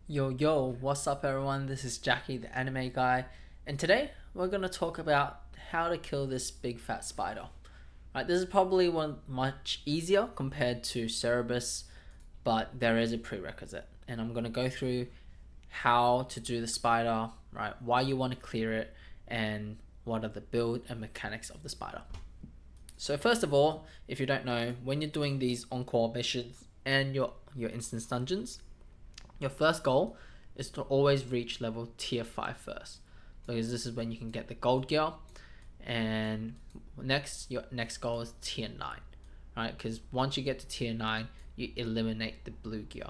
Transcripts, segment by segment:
Yo, what's up everyone? This is Jackie, the anime guy, and today we're gonna talk about how to kill this big fat spider. Right, this is probably one much easier compared to Cerebus, but there is a prerequisite, and I'm gonna go through how to do the spider, right? Why you want to clear it, and what are the build and mechanics of the spider. So first of all, if you don't know, when you're doing these encore missions and your instance dungeons, your first goal is to always reach level tier 5 first, because this is when you can get the gold gear, and your next goal is tier 9, right? Because once you get to tier 9, you eliminate the blue gear,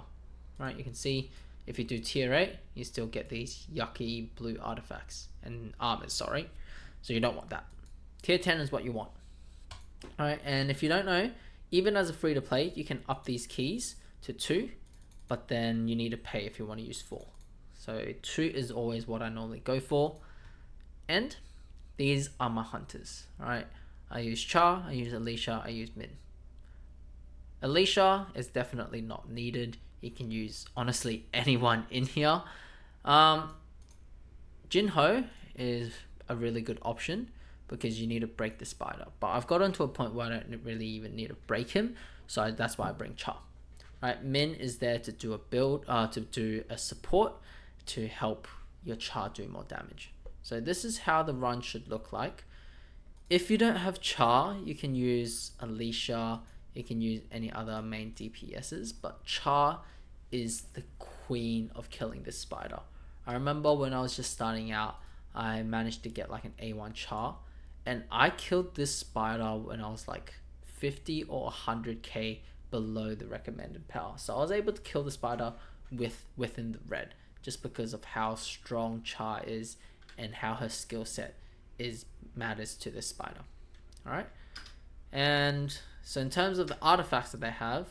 right? You can see if you do tier 8, you still get these yucky blue artifacts and armors, sorry. So you don't want that. Tier 10 is what you want. Alright, and if you don't know, even as a free to play, you can up these keys to 2, but then you need to pay if you want to use 4. So 2 is always what I normally go for. And these are my hunters. Alright, I use Char, I use Alicia, I use Min. Alicia is definitely not needed. You can use honestly anyone in here. Jinho is a really good option because you need to break the spider. But I've gotten to a point where I don't really even need to break him, so that's why I bring Char. Right, Min is there to do a build, to do a support to help your Char do more damage. So this is how the run should look like. If you don't have Char, you can use Alicia, you can use any other main DPSs, but Char is the queen of killing this spider. I remember when I was just starting out, I managed to get like an A1 Char, and I killed this spider when I was like 50 or 100k below the recommended power. So I was able to kill the spider within the red, just because of how strong Char is and how her skill set is matters to this spider. Alright? And so in terms of the artifacts that they have,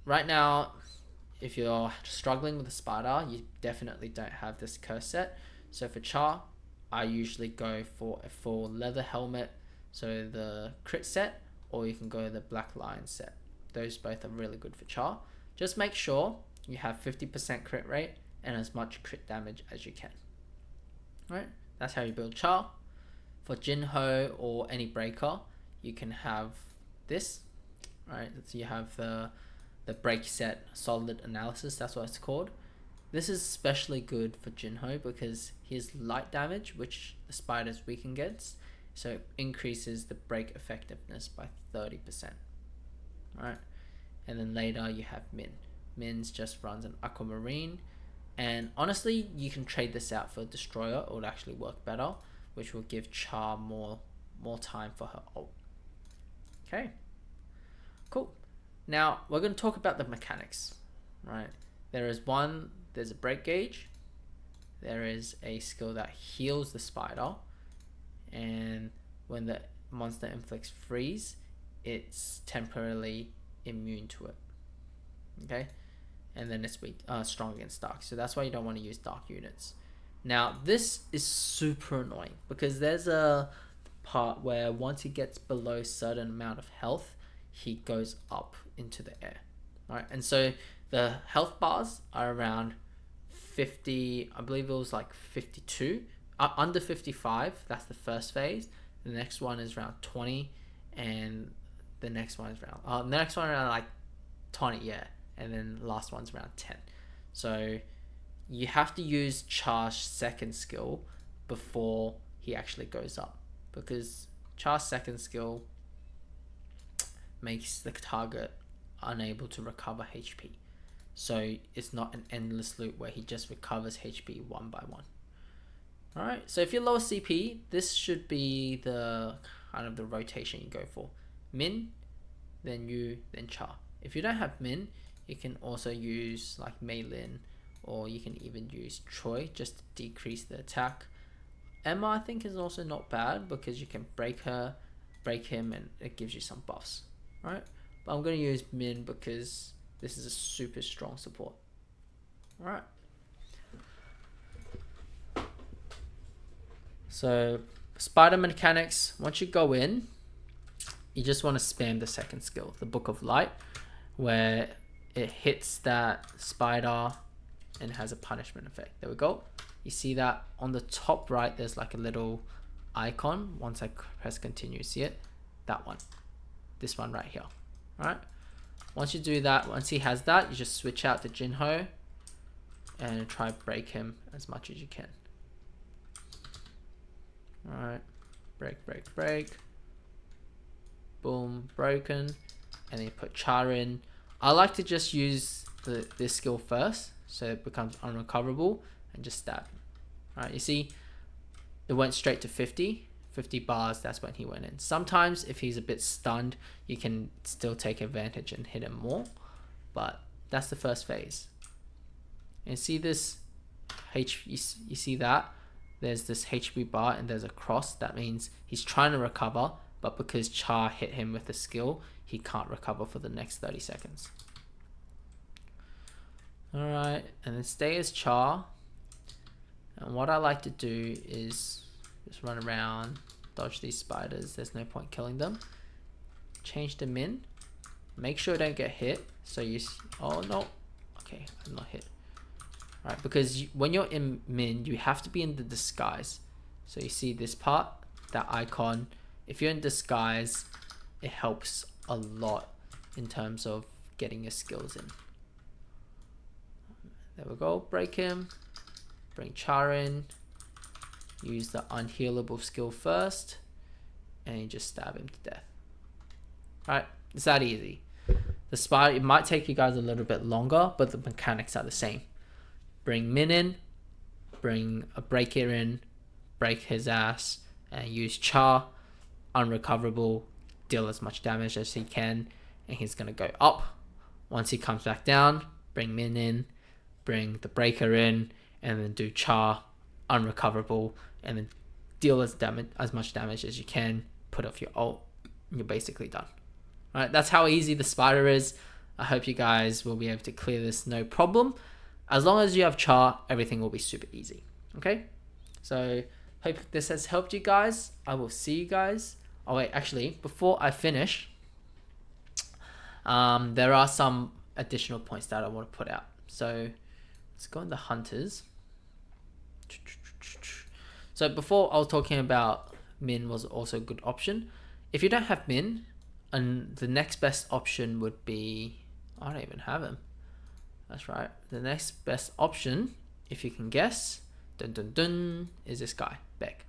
right now, if you're struggling with a spider, you definitely don't have this curse set. So for Char, I usually go for a full leather helmet, so the crit set, or you can go the Black Lion set. Those both are really good for Char. Just make sure you have 50% crit rate and as much crit damage as you can. Right? That's how you build Char. For Jinho or any breaker, you can have this. Right? So you have the break set solid analysis, that's what it's called. This is especially good for Jinho because his light damage, which the spider's weak against, so it increases the break effectiveness by 30%. Right? And then later you have Min. Min's just runs an aquamarine, and honestly you can trade this out for a destroyer. It would actually work better, which will give Char more time for her ult. Okay, cool. Now we're going to talk about the mechanics, right? There's a break gauge, there is a skill that heals the spider, and when the monster inflicts freeze, it's temporarily immune to it. Okay, and then it's weak, strong against dark. So that's why you don't want to use dark units. Now this is super annoying because there's a part where once he gets below a certain amount of health, he goes up into the air, right? And so the health bars are around 50, I believe it was like 52, under 55. That's the first phase. The next one is around 20, and the next one is around like 20, yeah, and then the last one's around 10. So you have to use Char's second skill before he actually goes up, because Char's second skill makes the target unable to recover HP. So it's not an endless loop where he just recovers HP one by one. Alright, so if you're lower CP, this should be the kind of the rotation you go for. Min, then you, then Char. If you don't have Min, you can also use like Mei Lin, or you can even use Troy just to decrease the attack. Emma I think is also not bad because you can break him, and it gives you some buffs. Right? But I'm going to use Min because this is a super strong support. Alright. So spider mechanics, once you go in, you just want to spam the second skill, the Book of Light, where it hits that spider and it has a punishment effect. There we go. You see that on the top right, there's like a little icon. Once I press continue, see it? That one. This one right here. Alright. Once you do that, once he has that, you just switch out to Jinho and try break him as much as you can. Alright. Break, break, break. Boom, broken. And then you put Char in. I like to just use this skill first, so it becomes unrecoverable, and just stab. Alright, you see, it went straight to 50 bars, that's when he went in. Sometimes if he's a bit stunned, you can still take advantage and hit him more, but that's the first phase. And see this, you see that? There's this HP bar and there's a cross. That means he's trying to recover, but because Char hit him with the skill, he can't recover for the next 30 seconds. Alright, and then stay as Char. And what I like to do is just run around, dodge these spiders. There's no point killing them. Change to Min. Make sure I don't get hit. So you, oh no. Okay, I'm not hit. Alright, because when you're in Min, you have to be in the disguise. So you see this part, that icon. If you're in disguise, it helps a lot in terms of getting your skills in. There we go, break him. Bring Char in. Use the unhealable skill first. And you just stab him to death. Alright, it's that easy. The spider, it might take you guys a little bit longer, but the mechanics are the same. Bring Min in, bring a breaker in, break his ass, and use Char, unrecoverable, deal as much damage as he can, and he's gonna go up. Once he comes back down, bring Min in, bring the breaker in, and then do Char, unrecoverable, and then deal as much damage as you can, put off your ult, and you're basically done. Alright, that's how easy the spider is. I hope you guys will be able to clear this no problem. As long as you have Char, everything will be super easy. Okay? So, hope this has helped you guys. I will see you guys. Oh wait, actually, before I finish, there are some additional points that I want to put out. So, let's go into Hunters. So before I was talking about Min was also a good option. If you don't have Min, and the next best option would be, I don't even have him. That's right. The next best option, if you can guess, dun dun dun, is this guy, Beck.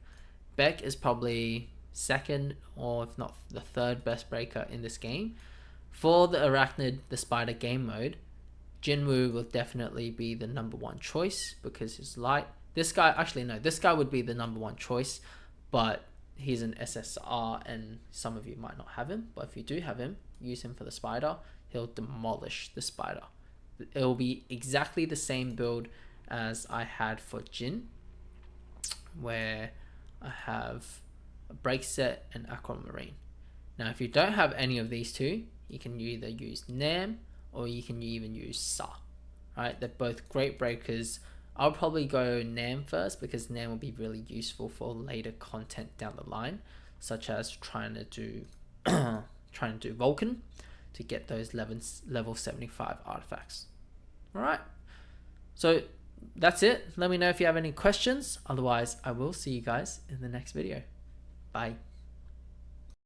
Beck is probably second, or if not the third best breaker in this game. For the Arachnid, the Spider game mode, Jinwoo will definitely be the #1 choice because he's light. This guy, actually no, this guy would be the #1 choice, but he's an SSR and some of you might not have him. But if you do have him, use him for the Spider. He'll demolish the Spider. It will be exactly the same build as I had for Jin, where I have a Break Set and Aquamarine. Now if you don't have any of these two, you can either use Nam or you can even use Sa. Right, they're both great breakers. I'll probably go Nam first because Nam will be really useful for later content down the line, such as trying to do Vulcan to get those level 75 artifacts. Alright, so that's it. Let me know if you have any questions. Otherwise, I will see you guys in the next video. Bye.